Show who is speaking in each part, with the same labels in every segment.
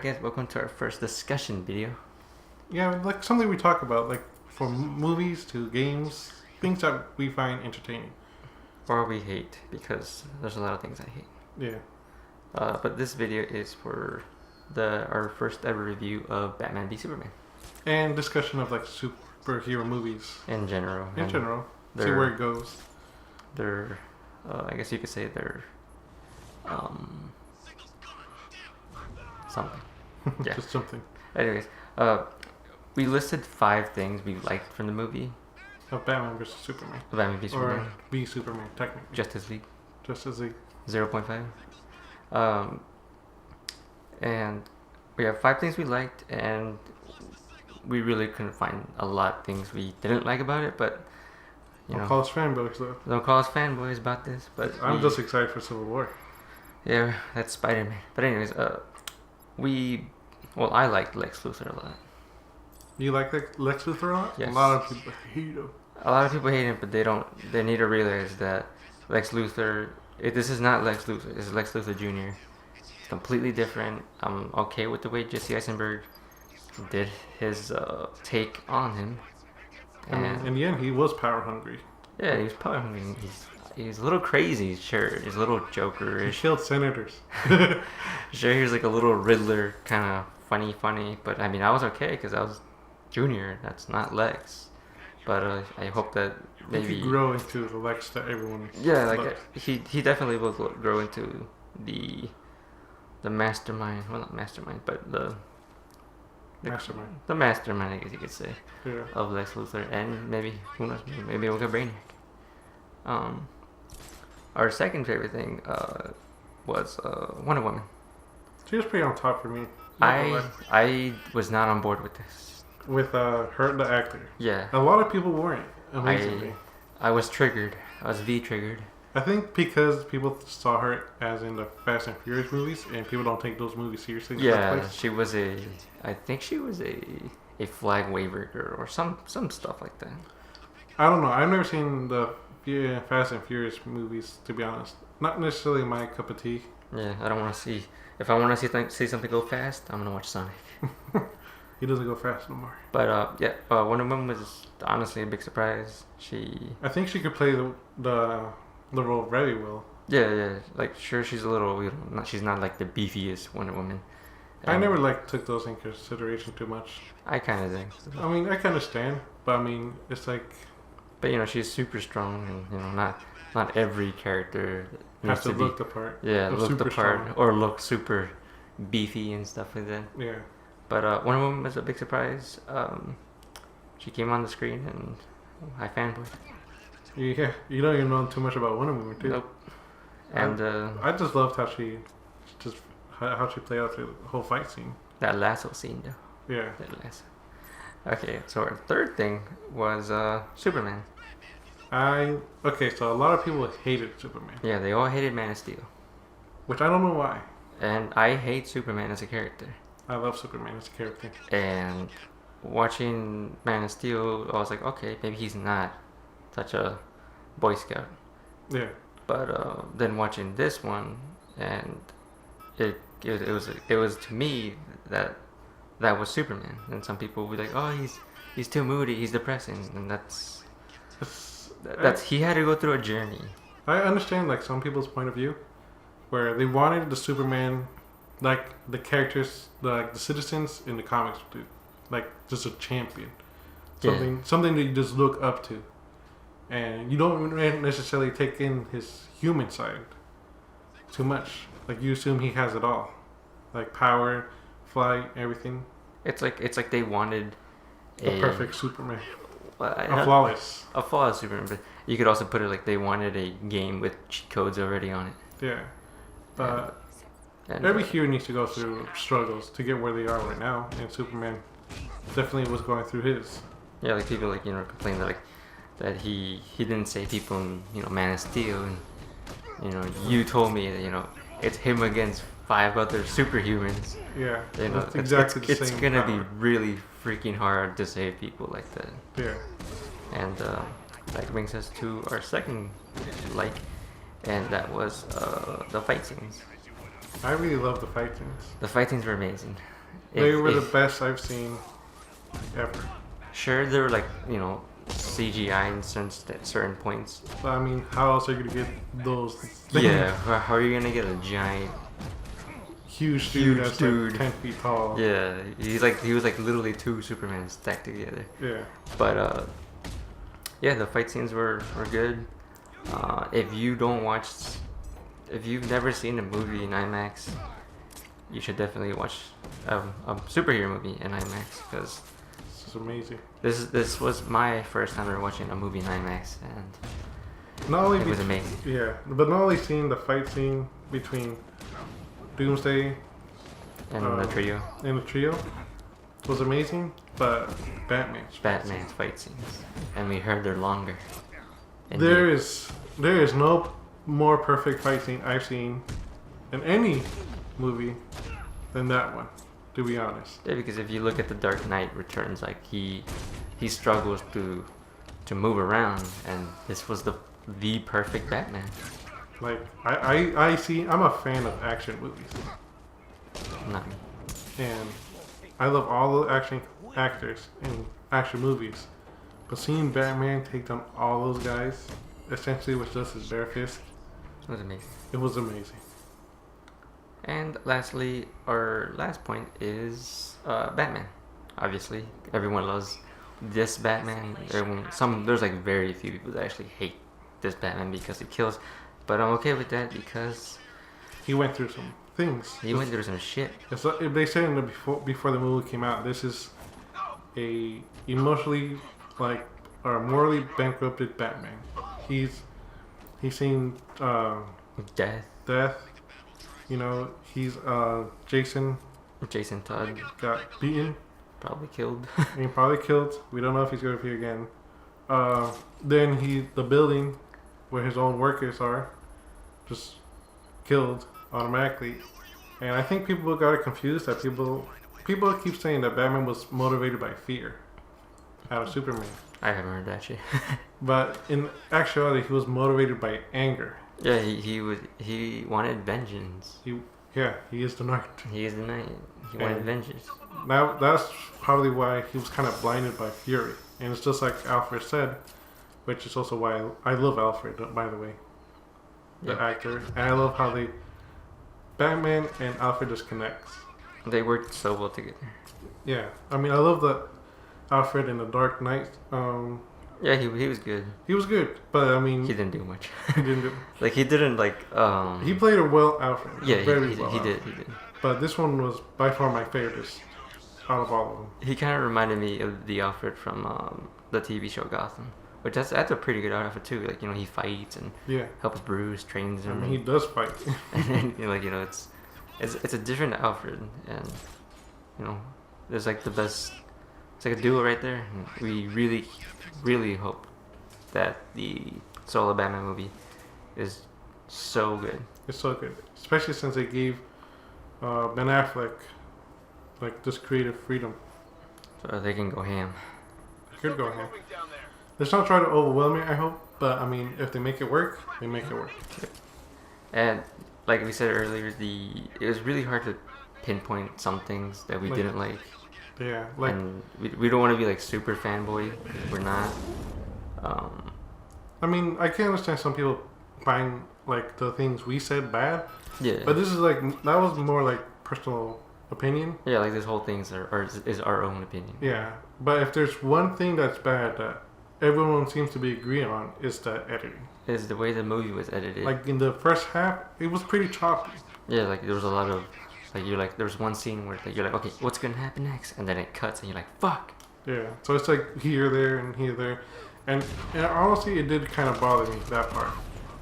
Speaker 1: Alright guys, welcome to our first discussion video.
Speaker 2: Yeah, like something we talk about, like from movies to games, things that we find entertaining.
Speaker 1: Or we hate, because there's a lot of things I hate.
Speaker 2: Yeah.
Speaker 1: But this video is for our first ever review of Batman v Superman.
Speaker 2: And discussion of like superhero movies.
Speaker 1: In general.
Speaker 2: In general. See where it goes.
Speaker 1: They're, I guess you could say they're, something. Yeah.
Speaker 2: Just something.
Speaker 1: Anyways, we listed 5 things we liked from the movie.
Speaker 2: Of Batman vs Superman.
Speaker 1: Batman v Superman.
Speaker 2: Or v Superman, technically.
Speaker 1: Justice League.
Speaker 2: Justice League.
Speaker 1: 0.5. And we have 5 things we liked, and we really couldn't find a lot of things we didn't like about it, but you know,
Speaker 2: call us fanboys though.
Speaker 1: Don't call us fanboys about this, but
Speaker 2: I'm just excited for Civil War.
Speaker 1: Yeah, that's Spider-Man. But anyways, I liked Lex Luthor a lot.
Speaker 2: You like Lex Luthor a lot?
Speaker 1: Yes.
Speaker 2: A lot of people hate him.
Speaker 1: A lot of people hate him, but they need to realize that Lex Luthor, this is not Lex Luthor, this is Lex Luthor Jr. It's completely different. I'm okay with the way Jesse Eisenberg did his take on him.
Speaker 2: And in the end, he was power hungry.
Speaker 1: Yeah, he was power hungry. He's a little crazy, sure. He's a little Joker-ish.
Speaker 2: He killed senators.
Speaker 1: Sure, he was like a little Riddler, kind of funny. But I mean, I was okay because I was Junior. That's not Lex. But I hope that maybe
Speaker 2: he could grow into the Lex that everyone.
Speaker 1: Yeah, like
Speaker 2: loves.
Speaker 1: he definitely will grow into the mastermind. Well, not mastermind, but the
Speaker 2: mastermind.
Speaker 1: The mastermind, I guess you could say.
Speaker 2: Yeah.
Speaker 1: Of Lex Luthor, and maybe who knows? Maybe we'll get Brainiac. Our second favorite thing was Wonder Woman.
Speaker 2: She was pretty on top for me.
Speaker 1: I was not on board with this.
Speaker 2: With her, the actor.
Speaker 1: Yeah.
Speaker 2: A lot of people weren't. Amazingly.
Speaker 1: I was triggered. I was V-triggered.
Speaker 2: I think because people saw her as in the Fast and Furious movies, and people don't take those movies seriously.
Speaker 1: Yeah, I think she was a flag waver girl or some stuff like that.
Speaker 2: I don't know. I've never seen the Fast and Furious movies, to be honest. Not necessarily my cup of tea.
Speaker 1: Yeah, I don't want to see. If I want to see something go fast, I'm gonna watch Sonic.
Speaker 2: He doesn't go fast no more.
Speaker 1: But Wonder Woman was honestly a big surprise.
Speaker 2: I think she could play the role very well.
Speaker 1: Yeah. Like, sure, she's a little. She's not like the beefiest Wonder Woman.
Speaker 2: I never took those in consideration too much.
Speaker 1: I kind of think.
Speaker 2: I mean, I kind of stand, but I mean, it's like.
Speaker 1: But she's super strong, and not every character
Speaker 2: has to look the part.
Speaker 1: Yeah, look the part,
Speaker 2: strong.
Speaker 1: or look super beefy and stuff like that.
Speaker 2: Yeah.
Speaker 1: But Wonder Woman was a big surprise. She came on the screen, and I fanboyed.
Speaker 2: Yeah, you don't even know too much about Wonder Woman, too.
Speaker 1: Nope. And
Speaker 2: I just loved how she played out through the whole fight scene.
Speaker 1: That lasso scene, though.
Speaker 2: Yeah.
Speaker 1: That lasso. Okay, so our third thing was Superman.
Speaker 2: So a lot of people hated Superman.
Speaker 1: Yeah, they all hated Man of Steel.
Speaker 2: Which I don't know why.
Speaker 1: And I hate Superman as a character.
Speaker 2: I love Superman as a character.
Speaker 1: And watching Man of Steel, I was like, okay, maybe he's not such a Boy Scout.
Speaker 2: Yeah.
Speaker 1: But then watching this one, and it was to me that was Superman. And some people would be like, oh, he's too moody, he's depressing, and that's he had to go through a journey.
Speaker 2: I understand some people's point of view, where they wanted the Superman, like the characters, the citizens in the comics, to just a champion, something that you just look up to, and you don't necessarily take in his human side too much. Like, you assume he has it all, like power, flight, everything.
Speaker 1: It's like they wanted
Speaker 2: a perfect Superman.
Speaker 1: A
Speaker 2: flawless
Speaker 1: Superman, but you could also put it like they wanted a game with cheat codes already on it.
Speaker 2: Yeah, but every hero needs to go through struggles to get where they are right now, and Superman definitely was going through his.
Speaker 1: Yeah, like people complain that he didn't save people in Man of Steel, and you told me that it's him against 5 other superhumans.
Speaker 2: Yeah,
Speaker 1: it's
Speaker 2: exactly the same.
Speaker 1: It's gonna be really freaking hard to save people like that.
Speaker 2: Yeah.
Speaker 1: And that brings us to our second and that was the fight scenes.
Speaker 2: I really love the fight scenes.
Speaker 1: The fight scenes were amazing.
Speaker 2: They were the best I've seen ever.
Speaker 1: Sure, they were like, you know, CGI in certain points.
Speaker 2: But I mean, how else are you gonna get those things?
Speaker 1: Yeah, how are you gonna get a giant,
Speaker 2: huge dude that's like 10 feet tall?
Speaker 1: Yeah, he was like literally two Superman stacked together.
Speaker 2: Yeah.
Speaker 1: But yeah, the fight scenes were good. If you've never seen a movie in IMAX, you should definitely watch a superhero movie in IMAX, because
Speaker 2: this is amazing.
Speaker 1: This was my first time ever watching a movie in IMAX, and it was amazing.
Speaker 2: Yeah, but not only seeing the fight scene between Doomsday
Speaker 1: And the trio.
Speaker 2: And the trio was amazing, but Batman's
Speaker 1: fight scenes, and we heard they're longer.
Speaker 2: There is no more perfect fight scene I've seen in any movie than that one, to be honest.
Speaker 1: Yeah, because if you look at the Dark Knight Returns, like he struggles to move around, and this was the perfect Batman.
Speaker 2: Like I'm a fan of action movies.
Speaker 1: Not me.
Speaker 2: And I love all the action actors in action movies, but seeing Batman take down all those guys, essentially with just his bare fist,
Speaker 1: It was amazing.
Speaker 2: It was amazing.
Speaker 1: And lastly, our last point is Batman. Obviously, everyone loves this Batman. There's like very few people that actually hate this Batman because he kills, but I'm okay with that because
Speaker 2: he went through some things.
Speaker 1: He went through some shit.
Speaker 2: They said in the before the movie came out, this is a emotionally or morally bankrupted Batman. He's seen
Speaker 1: death.
Speaker 2: You know, he's Jason
Speaker 1: Todd
Speaker 2: got beaten,
Speaker 1: probably killed.
Speaker 2: We don't know if he's gonna appear again. Then the building where his own workers are just killed automatically. And I think people got it confused that people keep saying that Batman was motivated by fear out of Superman.
Speaker 1: I haven't heard that shit.
Speaker 2: But in actuality, he was motivated by anger.
Speaker 1: Yeah, he wanted vengeance.
Speaker 2: He is the Knight.
Speaker 1: He is the Knight. He wanted vengeance.
Speaker 2: Now that's probably why he was kind of blinded by fury. And it's just like Alfred said, which is also why I love Alfred, by the way, the actor. And I love how Batman and Alfred just connects.
Speaker 1: They worked so well together.
Speaker 2: Yeah, I mean, I love that Alfred in the Dark Knight.
Speaker 1: Yeah, he was good.
Speaker 2: He was good, but I mean,
Speaker 1: he didn't do much.
Speaker 2: He didn't do.
Speaker 1: He
Speaker 2: played a well Alfred.
Speaker 1: Yeah,
Speaker 2: he
Speaker 1: did.
Speaker 2: But this one was by far my favorite out of all of them.
Speaker 1: He kind of reminded me of the Alfred from the TV show Gotham, which that's a pretty good outfit too. Like, you know, he fights and helps Bruce, trains him.
Speaker 2: I mean, he does fight.
Speaker 1: And then, it's a different Alfred, and there's like the best. It's like a duo right there. And we really, really hope that the solo Batman movie is so good.
Speaker 2: It's so good, especially since they gave Ben Affleck this creative freedom.
Speaker 1: So they can go ham.
Speaker 2: They could go ham. Let's not try to overwhelm it, I hope. But I mean, if they make it work, they make it work.
Speaker 1: And like we said earlier, it was really hard to pinpoint some things that we didn't like.
Speaker 2: Yeah,
Speaker 1: and we don't want to be like super fanboy. We're not.
Speaker 2: I mean, I can understand some people find the things we said bad.
Speaker 1: Yeah.
Speaker 2: But this is that was more like personal opinion.
Speaker 1: Yeah, like this whole thing is our own opinion.
Speaker 2: Yeah, but if there's one thing that's bad that everyone seems to be agreeing on, is the editing.
Speaker 1: Is the way the movie was edited.
Speaker 2: Like in the first half, it was pretty choppy.
Speaker 1: Yeah, like there was a lot of. There was one scene where you're like, okay, what's gonna happen next? And then it cuts, and you're like, fuck.
Speaker 2: Yeah, so it's like here, there, and here, there, and honestly, it did kind of bother me, that part.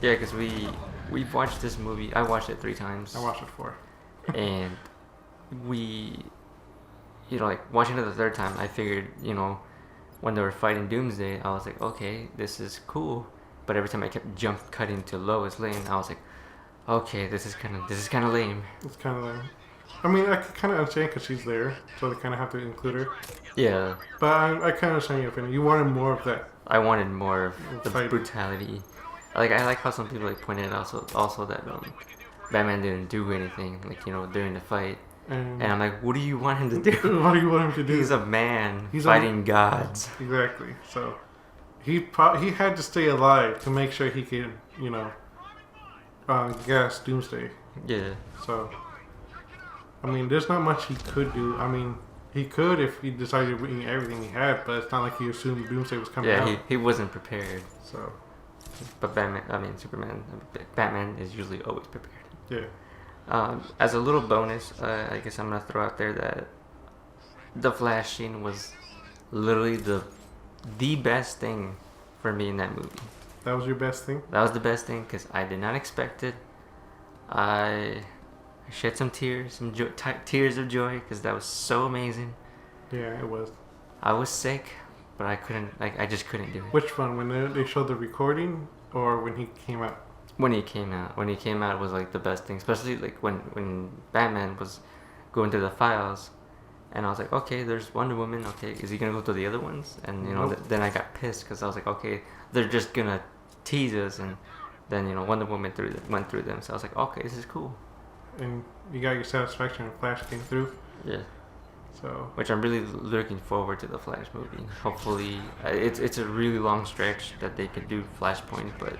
Speaker 1: Yeah, because we've watched this movie. I watched it 3 times.
Speaker 2: I watched it 4.
Speaker 1: And watching it the 3rd time, I figured, when they were fighting Doomsday, I was like, okay, this is cool. But every time I kept cutting to Lois Lane, I was like, okay, this is kind of lame.
Speaker 2: It's kind of lame. I mean, I can kind of understand because she's there, so they kind of have to include her.
Speaker 1: Yeah.
Speaker 2: But I kind of understand your opinion. You wanted more of that.
Speaker 1: I wanted more of the
Speaker 2: fighting.
Speaker 1: brutality. I like how some people pointed out also that Batman didn't do anything, like, during the fight.
Speaker 2: And
Speaker 1: I'm like, what do you want him to do?
Speaker 2: what do you want him to do?
Speaker 1: He's a man fighting gods.
Speaker 2: Exactly. So he had to stay alive to make sure he could, gas Doomsday.
Speaker 1: Yeah.
Speaker 2: So, I mean, there's not much he could do. I mean, he could if he decided to bring everything he had, but it's not like he assumed Doomsday was coming out.
Speaker 1: Yeah, he wasn't prepared.
Speaker 2: So,
Speaker 1: but Batman is usually always prepared.
Speaker 2: yeah.
Speaker 1: As a little bonus, I guess I'm gonna throw out there that the Flash scene was literally the best thing for me in that movie.
Speaker 2: That was your best thing?
Speaker 1: That was the best thing because I did not expect it. I shed some tears, tears of joy because that was so amazing.
Speaker 2: Yeah, it was.
Speaker 1: I was sick, but I couldn't. I just couldn't do it.
Speaker 2: Which one? When they showed the recording, or when he came out?
Speaker 1: When he came out. When he came out was like the best thing, especially like when Batman was going through the files, and I was like, okay, there's Wonder Woman. Okay, is he gonna go to the other ones? And
Speaker 2: Nope.
Speaker 1: Then I got pissed because I was like, okay, they're just gonna tease us, and then Wonder Woman went through them. So I was like, okay, this is cool.
Speaker 2: And you got your satisfaction when Flash came through.
Speaker 1: Yeah.
Speaker 2: So.
Speaker 1: Which I'm really looking forward to the Flash movie. Hopefully, it's a really long stretch that they could do Flashpoint, but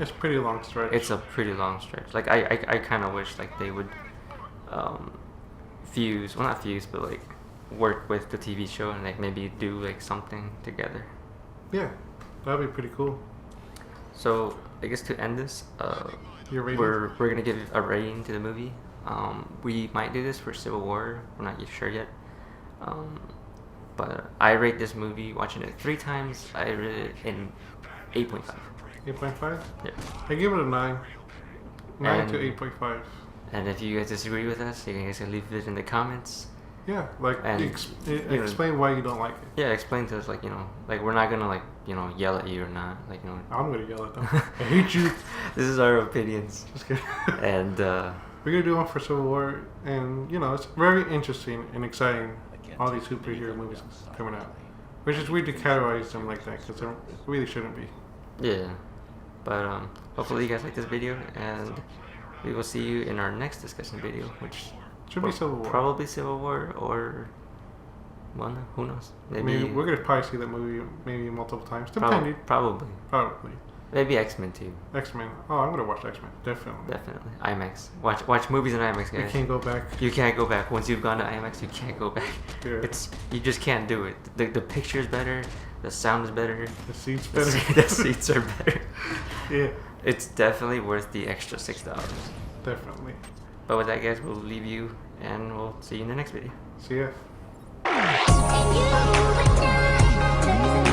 Speaker 2: It's a pretty long stretch.
Speaker 1: it's a pretty long stretch. Like I kind of wish like they would fuse, well not fuse, but like work with the TV show and like maybe do like something together.
Speaker 2: Yeah, that'd be pretty cool.
Speaker 1: So I guess to end this,
Speaker 2: Your rating?
Speaker 1: we're gonna give a rating to the movie. We might do this for Civil War. We're not sure yet. But I rate this movie, watching it 3 times, I rate it in 8.5.
Speaker 2: 8.5?
Speaker 1: Yeah.
Speaker 2: I give it a 9. 9 to
Speaker 1: And-
Speaker 2: 8.5.
Speaker 1: And if you guys disagree with us, you guys can leave it in the comments.
Speaker 2: Yeah, like
Speaker 1: And,
Speaker 2: explain why you don't like it.
Speaker 1: Yeah, explain to us, like, like we're not gonna like, yell at you or not. Like,
Speaker 2: I'm gonna yell at them. I hate you.
Speaker 1: This is our opinions.
Speaker 2: Just kidding.
Speaker 1: And,
Speaker 2: We're gonna do one for Civil War, and it's very interesting and exciting. All these superhero movies coming out, which is weird to categorize them like that because they really shouldn't be.
Speaker 1: yeah. But, hopefully you guys like this video, and we will see you in our next discussion video, which
Speaker 2: Should be Civil War.
Speaker 1: Probably Civil War, or, well, no, who knows?
Speaker 2: Maybe we're gonna probably see that movie maybe multiple times, depending.
Speaker 1: Probably.
Speaker 2: Probably.
Speaker 1: Maybe X-Men too.
Speaker 2: X-Men. Oh, I'm gonna watch X-Men. Definitely.
Speaker 1: Definitely. IMAX. Watch movies in IMAX,
Speaker 2: You
Speaker 1: guys.
Speaker 2: can't go back.
Speaker 1: You can't go back. Once you've gone to IMAX, you can't go back.
Speaker 2: Yeah.
Speaker 1: You just can't do it. The picture is better. The sound is better.
Speaker 2: The seats better.
Speaker 1: The seats are better.
Speaker 2: Yeah.
Speaker 1: It's definitely worth the extra $6.
Speaker 2: Definitely.
Speaker 1: But with that, guys, we'll leave you, and we'll see you in the next video.
Speaker 2: See ya.
Speaker 3: And you would die.